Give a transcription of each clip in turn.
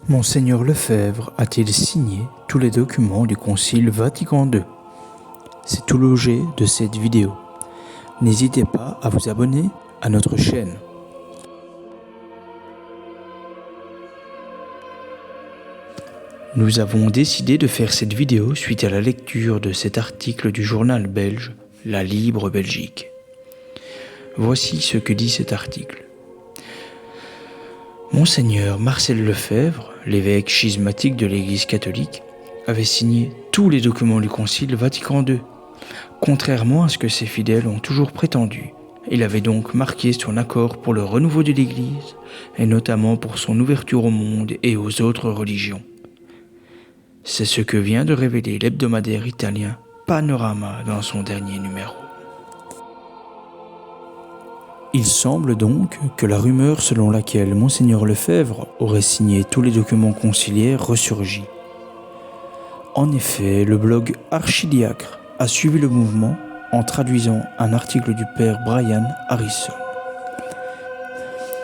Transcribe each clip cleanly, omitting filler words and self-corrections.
Monseigneur Lefebvre a-t-il signé tous les documents du Concile Vatican II? C'est tout l'objet de cette vidéo. N'hésitez pas à vous abonner à notre chaîne. Nous avons décidé de faire cette vidéo suite à la lecture de cet article du journal belge La Libre Belgique. Voici ce que dit cet article. Monseigneur Marcel Lefebvre, l'évêque schismatique de l'Église catholique, avait signé tous les documents du Concile Vatican II. Contrairement à ce que ses fidèles ont toujours prétendu, il avait donc marqué son accord pour le renouveau de l'Église, et notamment pour son ouverture au monde et aux autres religions. C'est ce que vient de révéler l'hebdomadaire italien Panorama dans son dernier numéro. Il semble donc que la rumeur selon laquelle Monseigneur Lefebvre aurait signé tous les documents conciliaires ressurgit. En effet, le blog Archidiacre a suivi le mouvement en traduisant un article du père Brian Harrison.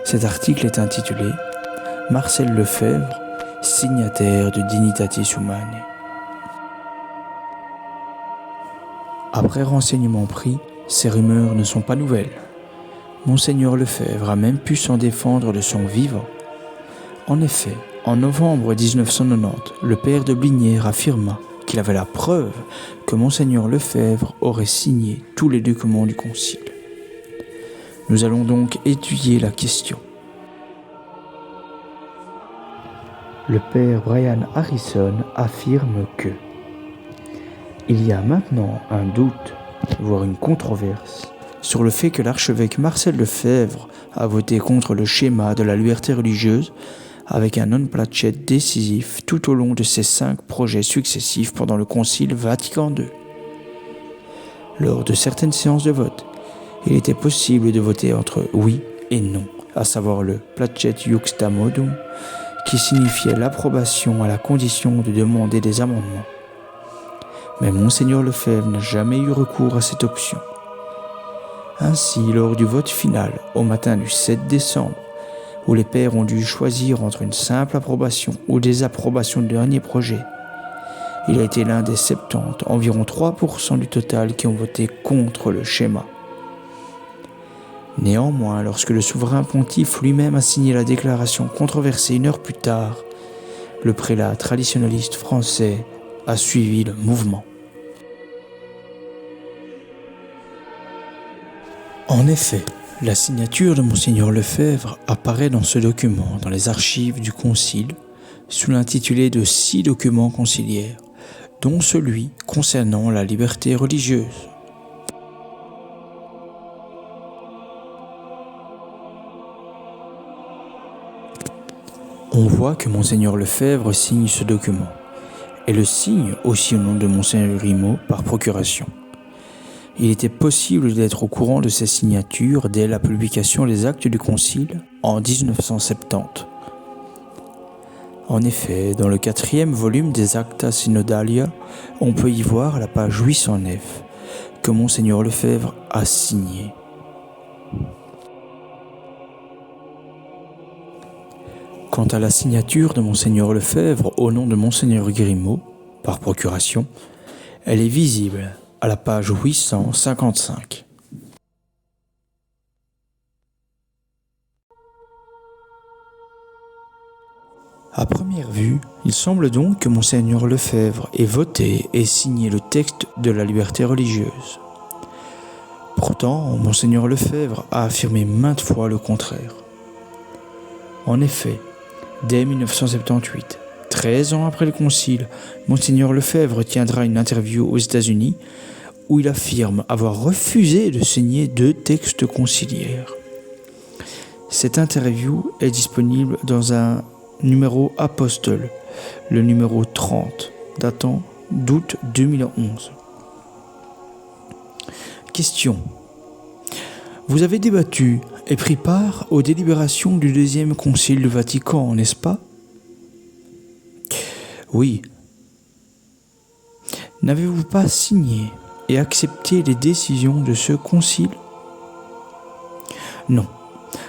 Cet article est intitulé « Marcel Lefebvre, signataire de Dignitatis Humanae ». Après renseignement pris, ces rumeurs ne sont pas nouvelles. Monseigneur Lefebvre a même pu s'en défendre de son vivant. En effet, en novembre 1990, le père de Blinière affirma qu'il avait la preuve que Monseigneur Lefebvre aurait signé tous les documents du Concile. Nous allons donc étudier la question. Le père Brian Harrison affirme que il y a maintenant un doute, voire une controverse, sur le fait que l'archevêque Marcel Lefebvre a voté contre le schéma de la liberté religieuse avec un non placet décisif tout au long de ses 5 projets successifs pendant le Concile Vatican II. Lors de certaines séances de vote, il était possible de voter entre oui et non, à savoir le placet iuxta modum, qui signifiait l'approbation à la condition de demander des amendements. Mais Monseigneur Lefebvre n'a jamais eu recours à cette option. Ainsi, lors du vote final, au matin du 7 décembre, où les pères ont dû choisir entre une simple approbation ou désapprobation du dernier projet, il a été l'un des 70, environ 3% du total, qui ont voté contre le schéma. Néanmoins, lorsque le souverain pontife lui-même a signé la déclaration controversée 1 heure plus tard, le prélat traditionnaliste français a suivi le mouvement. En effet, la signature de Monseigneur Lefebvre apparaît dans ce document dans les archives du Concile sous l'intitulé de 6 documents conciliaires, dont celui concernant la liberté religieuse. On voit que Monseigneur Lefebvre signe ce document, et le signe aussi au nom de Monseigneur Grimaud par procuration. Il était possible d'être au courant de ces signatures dès la publication des actes du Concile en 1970. En effet, dans le 4e volume des Acta Synodalia, on peut y voir la page 809 que Monseigneur Lefebvre a signée. Quant à la signature de Monseigneur Lefebvre au nom de Monseigneur Grimaud, par procuration, elle est visible à la page 855. À première vue, il semble donc que Monseigneur Lefebvre ait voté et signé le texte de la liberté religieuse. Pourtant, Monseigneur Lefebvre a affirmé maintes fois le contraire. En effet, dès 1978, 13 ans après le Concile, Monseigneur Lefebvre tiendra une interview aux États-Unis où il affirme avoir refusé de signer 2 textes conciliaires. Cette interview est disponible dans un numéro apostole, le numéro 30, datant d'août 2011. Question. Vous avez débattu et pris part aux délibérations du 2e Concile du Vatican, n'est-ce pas? Oui. N'avez-vous pas signé et accepté les décisions de ce concile? Non.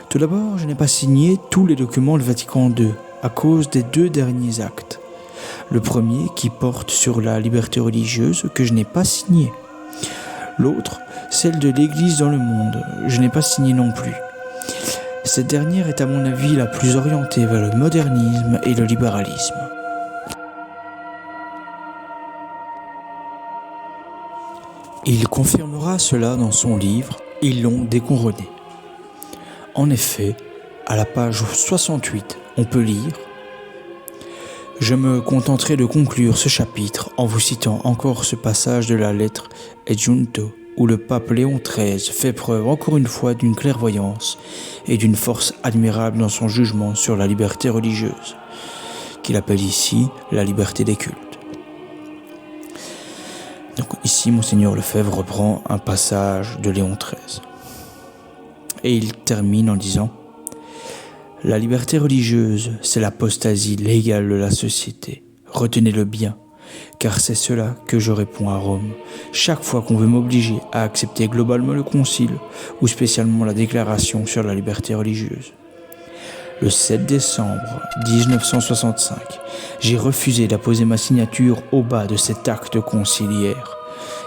Tout d'abord, je n'ai pas signé tous les documents du Vatican II, à cause des 2 derniers actes. Le premier qui porte sur la liberté religieuse que je n'ai pas signé. L'autre, celle de l'Église dans le monde, je n'ai pas signé non plus. Cette dernière est à mon avis la plus orientée vers le modernisme et le libéralisme. Il confirmera cela dans son livre « Ils l'ont découronné ». En effet, à la page 68, on peut lire « Je me contenterai de conclure ce chapitre en vous citant encore ce passage de la lettre Et Giunto, où le pape Léon XIII fait preuve encore une fois d'une clairvoyance et d'une force admirable dans son jugement sur la liberté religieuse, qu'il appelle ici la liberté des cultes. » Donc ici, Monseigneur Lefebvre reprend un passage de Léon XIII. Et il termine en disant « La liberté religieuse, c'est l'apostasie légale de la société. Retenez-le bien, car c'est cela que je réponds à Rome. Chaque fois qu'on veut m'obliger à accepter globalement le concile, ou spécialement la déclaration sur la liberté religieuse. Le 7 décembre 1965, j'ai refusé d'apposer ma signature au bas de cet acte conciliaire.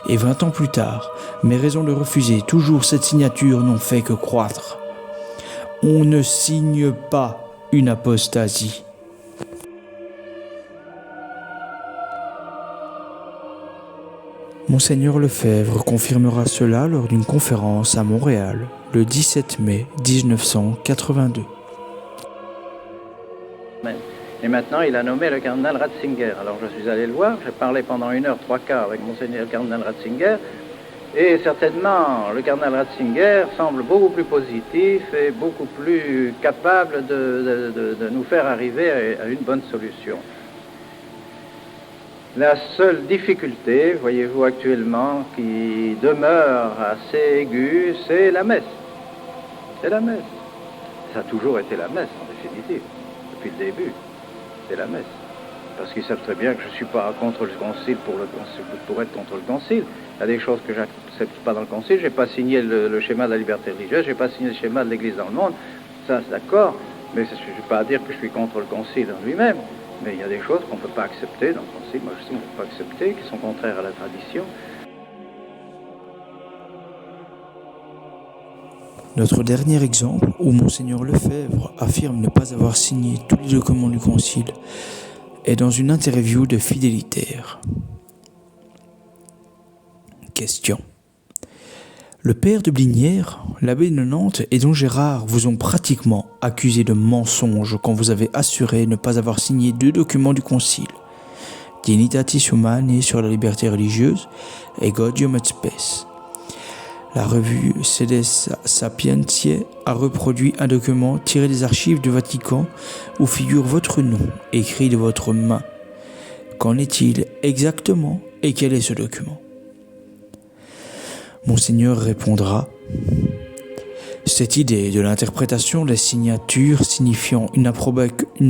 Et 20 ans plus tard, mes raisons de refuser toujours cette signature n'ont fait que croître. On ne signe pas une apostasie. Monseigneur Lefebvre confirmera cela lors d'une conférence à Montréal le 17 mai 1982. Et maintenant, il a nommé le cardinal Ratzinger. Alors, je suis allé le voir. J'ai parlé pendant 1 heure 3 quarts avec Monseigneur le cardinal Ratzinger. Et certainement, le cardinal Ratzinger semble beaucoup plus positif et beaucoup plus capable de nous faire arriver à une bonne solution. La seule difficulté, voyez-vous actuellement, qui demeure assez aiguë, c'est la messe. C'est la messe. Ça a toujours été la messe, en définitive, depuis le début. C'est la messe. Parce qu'ils savent très bien que je ne suis pas contre le concile pour être contre le concile. Il y a des choses que je n'accepte pas dans le concile. Je n'ai pas signé le schéma de la liberté religieuse, je n'ai pas signé le schéma de l'Église dans le monde. Ça, c'est d'accord, mais je ne vais pas dire que je suis contre le concile en lui-même. Mais il y a des choses qu'on ne peut pas accepter dans le concile. Moi, je sais qu'on ne peut pas accepter, qui sont contraires à la tradition. Notre dernier exemple, où Monseigneur Lefebvre affirme ne pas avoir signé tous les documents du concile, est dans une interview de Fidélitaire. Question. Le père de Blinière, l'abbé de Nantes et don Gérard vous ont pratiquement accusé de mensonge quand vous avez assuré ne pas avoir signé 2 documents du concile, Dignitatis Humanae sur la liberté religieuse et Gaudium et Spes. La revue Sedes Sapientiae a reproduit un document tiré des archives du Vatican où figure votre nom, écrit de votre main. Qu'en est-il exactement et quel est ce document ? Monseigneur répondra « Cette idée de l'interprétation des signatures signifiant une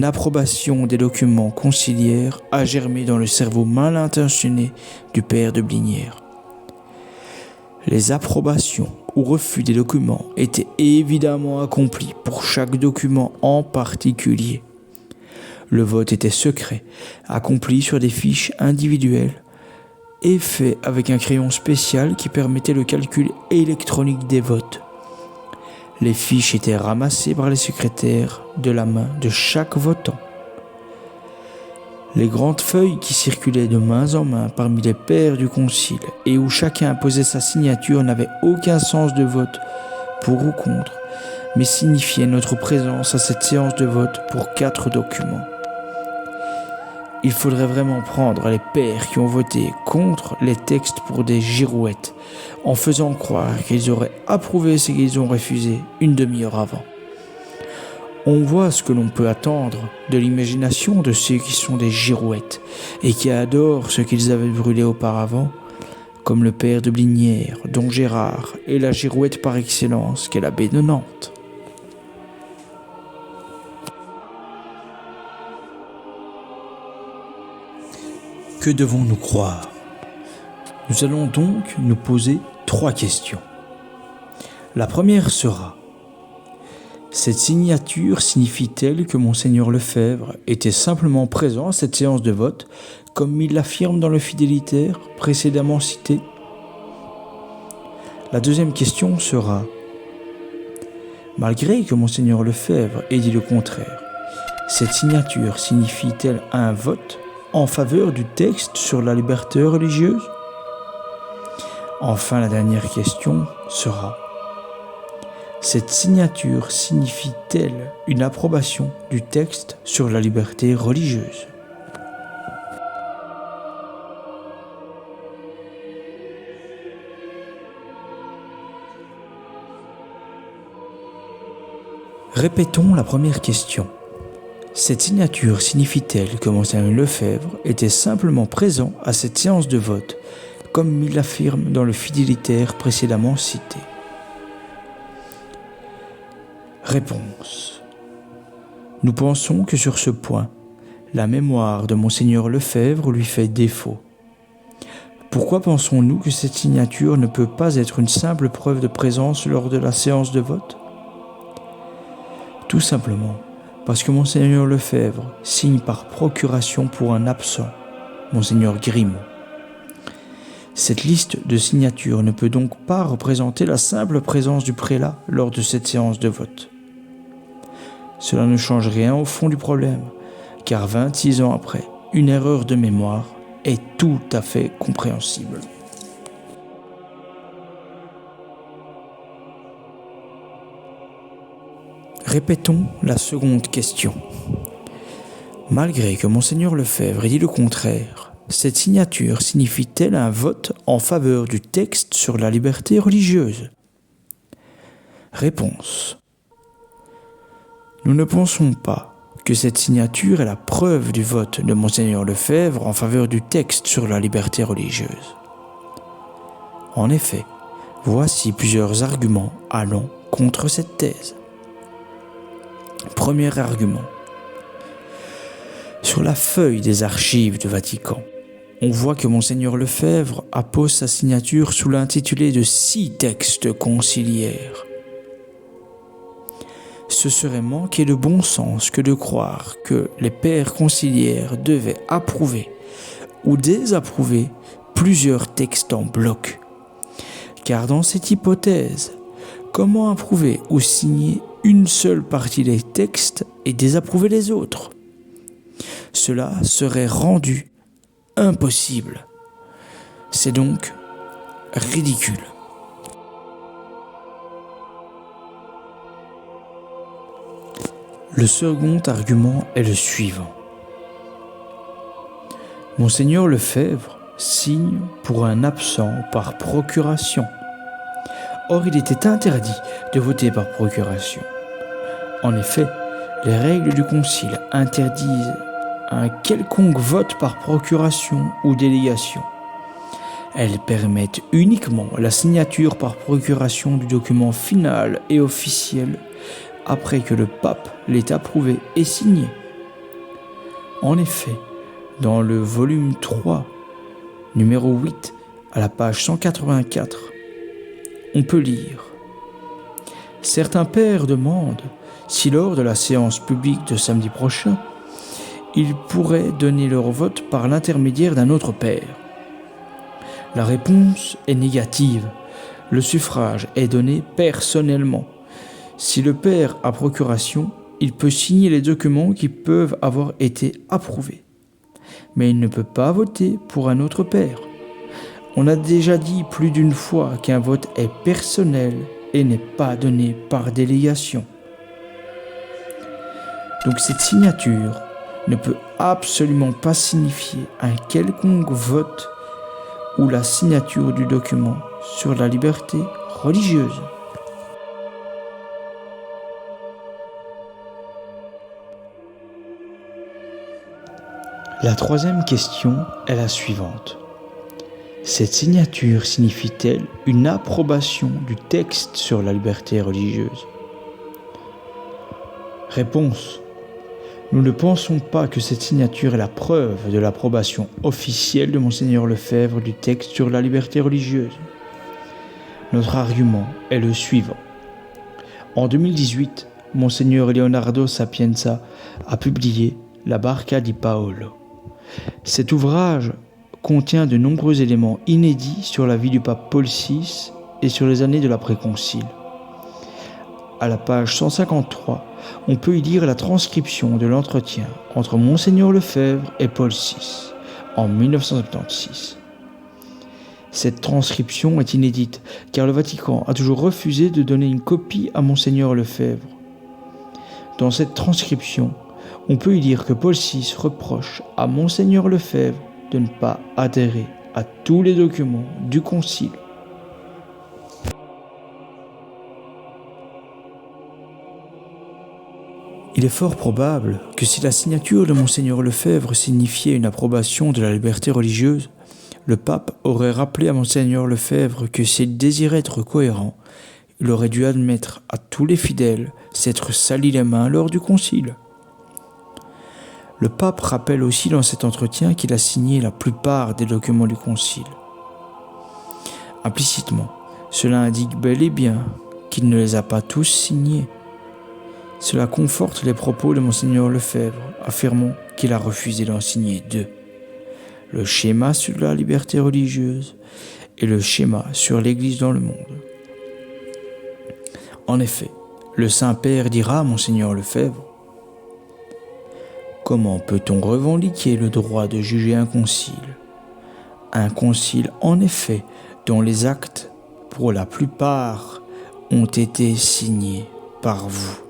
approbation des documents conciliaires a germé dans le cerveau mal intentionné du père de Blinière. Les approbations ou refus des documents étaient évidemment accomplis pour chaque document en particulier. Le vote était secret, accompli sur des fiches individuelles et fait avec un crayon spécial qui permettait le calcul électronique des votes. Les fiches étaient ramassées par les secrétaires de la main de chaque votant. Les grandes feuilles qui circulaient de main en main parmi les pairs du concile et où chacun posait sa signature n'avaient aucun sens de vote pour ou contre, mais signifiaient notre présence à cette séance de vote pour 4 documents. Il faudrait vraiment prendre les pairs qui ont voté contre les textes pour des girouettes, en faisant croire qu'ils auraient approuvé ce qu'ils ont refusé une demi-heure avant. On voit ce que l'on peut attendre de l'imagination de ceux qui sont des girouettes et qui adorent ce qu'ils avaient brûlé auparavant, comme le père de Blinière, don Gérard et la girouette par excellence qu'est l'abbé de Nantes. Que devons-nous croire ? Nous allons donc nous poser 3 questions. La première sera : Cette signature signifie-t-elle que Monseigneur Lefebvre était simplement présent à cette séance de vote, comme il l'affirme dans le fidélitaire précédemment cité? La deuxième question sera: malgré que Monseigneur Lefebvre ait dit le contraire, cette signature signifie-t-elle un vote en faveur du texte sur la liberté religieuse? Enfin, la dernière question sera: cette signature signifie-t-elle une approbation du texte sur la liberté religieuse? Répétons la première question. Cette signature signifie-t-elle que Monseigneur Lefebvre était simplement présent à cette séance de vote, comme il l'affirme dans le fidélitaire précédemment cité? Réponse. Nous pensons que sur ce point, la mémoire de Monseigneur Lefebvre lui fait défaut. Pourquoi pensons-nous que cette signature ne peut pas être une simple preuve de présence lors de la séance de vote? Tout simplement parce que Monseigneur Lefebvre signe par procuration pour un absent, Monseigneur Grimaud. Cette liste de signatures ne peut donc pas représenter la simple présence du prélat lors de cette séance de vote. Cela ne change rien au fond du problème, car 26 ans après, une erreur de mémoire est tout à fait compréhensible. Répétons la seconde question. Malgré que Monseigneur Lefebvre ait dit le contraire, cette signature signifie-t-elle un vote en faveur du texte sur la liberté religieuse? Réponse. Nous ne pensons pas que cette signature est la preuve du vote de Monseigneur Lefebvre en faveur du texte sur la liberté religieuse. En effet, voici plusieurs arguments allant contre cette thèse. Premier argument. Sur la feuille des archives du Vatican, on voit que Monseigneur Lefebvre appose sa signature sous l'intitulé de 6 textes conciliaires. Ce serait manquer de bon sens que de croire que les pères conciliaires devaient approuver ou désapprouver plusieurs textes en bloc. Car dans cette hypothèse, comment approuver ou signer une seule partie des textes et désapprouver les autres? Cela serait rendu impossible. C'est donc ridicule. Le second argument est le suivant. Monseigneur Lefebvre signe pour un absent par procuration. Or, il était interdit de voter par procuration. En effet, les règles du Concile interdisent un quelconque vote par procuration ou délégation. Elles permettent uniquement la signature par procuration du document final et officiel après que le pape l'ait approuvé et signé. En effet, dans le volume 3, numéro 8, à la page 184, on peut lire: certains pères demandent si lors de la séance publique de samedi prochain, ils pourraient donner leur vote par l'intermédiaire d'un autre père. La réponse est négative. Le suffrage est donné personnellement. Si le père a procuration, il peut signer les documents qui peuvent avoir été approuvés. Mais il ne peut pas voter pour un autre père. On a déjà dit plus d'une fois qu'un vote est personnel et n'est pas donné par délégation. Donc cette signature ne peut absolument pas signifier un quelconque vote ou la signature du document sur la liberté religieuse. La troisième question est la suivante. Cette signature signifie-t-elle une approbation du texte sur la liberté religieuse? Réponse. Nous ne pensons pas que cette signature est la preuve de l'approbation officielle de Monseigneur Lefebvre du texte sur la liberté religieuse. Notre argument est le suivant. En 2018, Monseigneur Leonardo Sapienza a publié La Barca di Paolo. Cet ouvrage contient de nombreux éléments inédits sur la vie du pape Paul VI et sur les années de l'après-concile. À la page 153, on peut y lire la transcription de l'entretien entre Monseigneur Lefebvre et Paul VI en 1976. Cette transcription est inédite car le Vatican a toujours refusé de donner une copie à Monseigneur Lefebvre. Dans cette transcription, on peut y lire que Paul VI reproche à Monseigneur Lefebvre de ne pas adhérer à tous les documents du Concile. Il est fort probable que si la signature de Monseigneur Lefebvre signifiait une approbation de la liberté religieuse, le pape aurait rappelé à Monseigneur Lefebvre que s'il désirait être cohérent, il aurait dû admettre à tous les fidèles s'être sali les mains lors du concile. Le pape rappelle aussi dans cet entretien qu'il a signé la plupart des documents du concile. Implicitement, cela indique bel et bien qu'il ne les a pas tous signés. Cela conforte les propos de Monseigneur Lefebvre, affirmant qu'il a refusé d'en signer deux: le schéma sur la liberté religieuse et le schéma sur l'Église dans le monde. En effet, le Saint-Père dira à Monseigneur Lefebvre: comment peut-on revendiquer le droit de juger un concile? Un concile, en effet, dont les actes, pour la plupart, ont été signés par vous.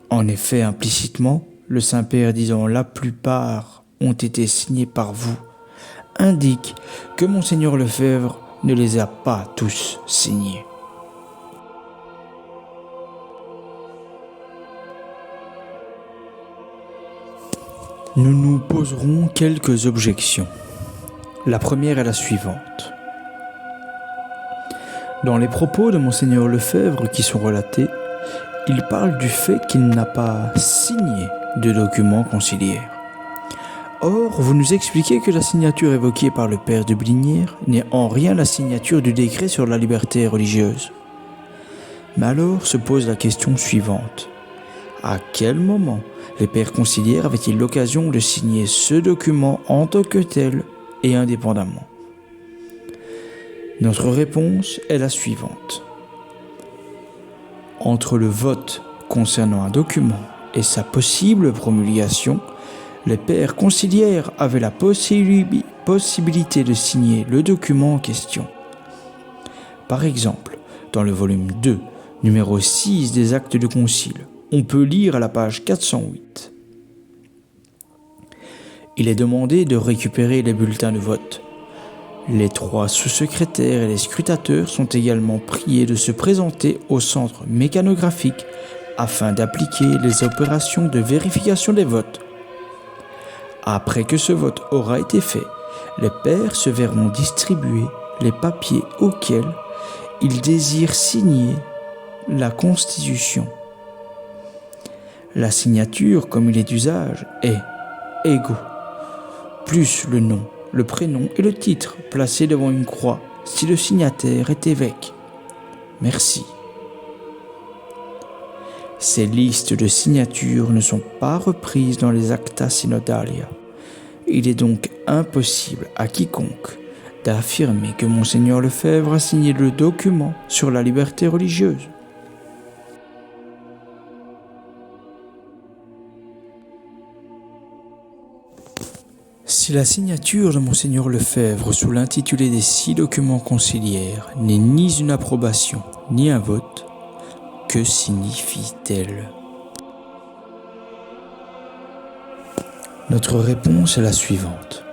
En effet, implicitement, le Saint-Père disant « la plupart ont été signés par vous » indique que Monseigneur Lefebvre ne les a pas tous signés. Nous nous poserons quelques objections. La première est la suivante. Dans les propos de Monseigneur Lefebvre qui sont relatés, il parle du fait qu'il n'a pas signé de document conciliaire. Or, vous nous expliquez que la signature évoquée par le père de Blinière n'est en rien la signature du décret sur la liberté religieuse. Mais alors se pose la question suivante. À quel moment les pères conciliaires avaient-ils l'occasion de signer ce document en tant que tel et indépendamment? Notre réponse est la suivante. Entre le vote concernant un document et sa possible promulgation, les pères conciliaires avaient la possibilité de signer le document en question. Par exemple, dans le volume 2, numéro 6 des Actes du Concile, on peut lire à la page 408. Il est demandé de récupérer les bulletins de vote. Les 3 sous-secrétaires et les scrutateurs sont également priés de se présenter au centre mécanographique afin d'appliquer les opérations de vérification des votes. Après que ce vote aura été fait, les pairs se verront distribuer les papiers auxquels ils désirent signer la Constitution. La signature, comme il est d'usage, est égaux, plus le nom, le prénom et le titre placés devant une croix si le signataire est évêque. Merci. Ces listes de signatures ne sont pas reprises dans les Acta Synodalia. Il est donc impossible à quiconque d'affirmer que Monseigneur Lefebvre a signé le document sur la liberté religieuse. Si la signature de Monseigneur Lefebvre sous l'intitulé des 6 documents conciliaires n'est ni une approbation ni un vote, que signifie-t-elle? Notre réponse est la suivante.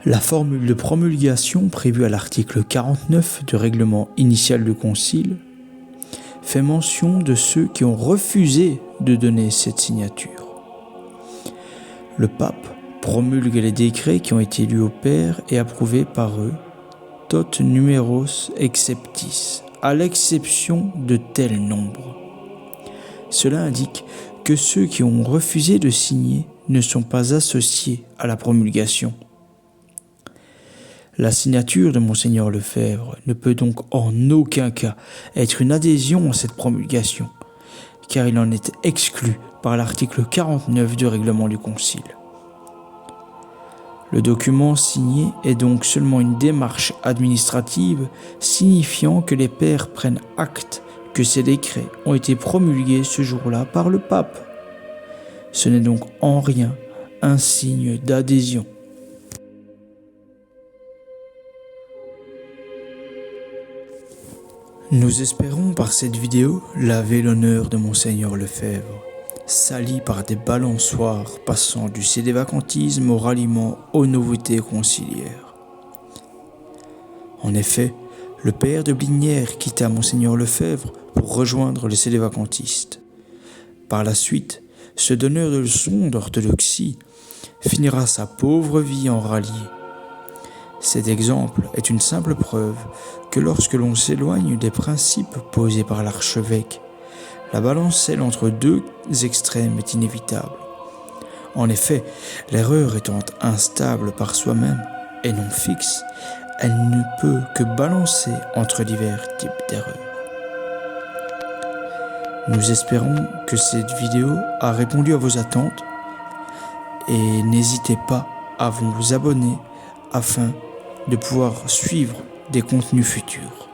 La formule de promulgation prévue à l'article 49 du règlement initial du Concile fait mention de ceux qui ont refusé de donner cette signature. Le pape promulgue les décrets qui ont été lus aux pairs et approuvés par eux, tot numeros exceptis, à l'exception de tel nombre. Cela indique que ceux qui ont refusé de signer ne sont pas associés à la promulgation. La signature de Monseigneur Lefebvre ne peut donc en aucun cas être une adhésion à cette promulgation, car il en est exclu par l'article 49 du règlement du Concile. Le document signé est donc seulement une démarche administrative signifiant que les pères prennent acte que ces décrets ont été promulgués ce jour-là par le pape. Ce n'est donc en rien un signe d'adhésion. Nous espérons par cette vidéo laver l'honneur de Monseigneur Lefebvre, sali par des balançoires passant du sédévacantisme au ralliement aux nouveautés conciliaires. En effet, le père de Blinières quitta Monseigneur Lefebvre pour rejoindre les sédévacantistes. Par la suite, ce donneur de leçons d'orthodoxie finira sa pauvre vie en rallié. Cet exemple est une simple preuve que lorsque l'on s'éloigne des principes posés par l'archevêque, la balancelle entre deux extrêmes est inévitable. En effet, l'erreur étant instable par soi-même et non fixe, elle ne peut que balancer entre divers types d'erreurs. Nous espérons que cette vidéo a répondu à vos attentes et n'hésitez pas à vous abonner afin de pouvoir suivre des contenus futurs.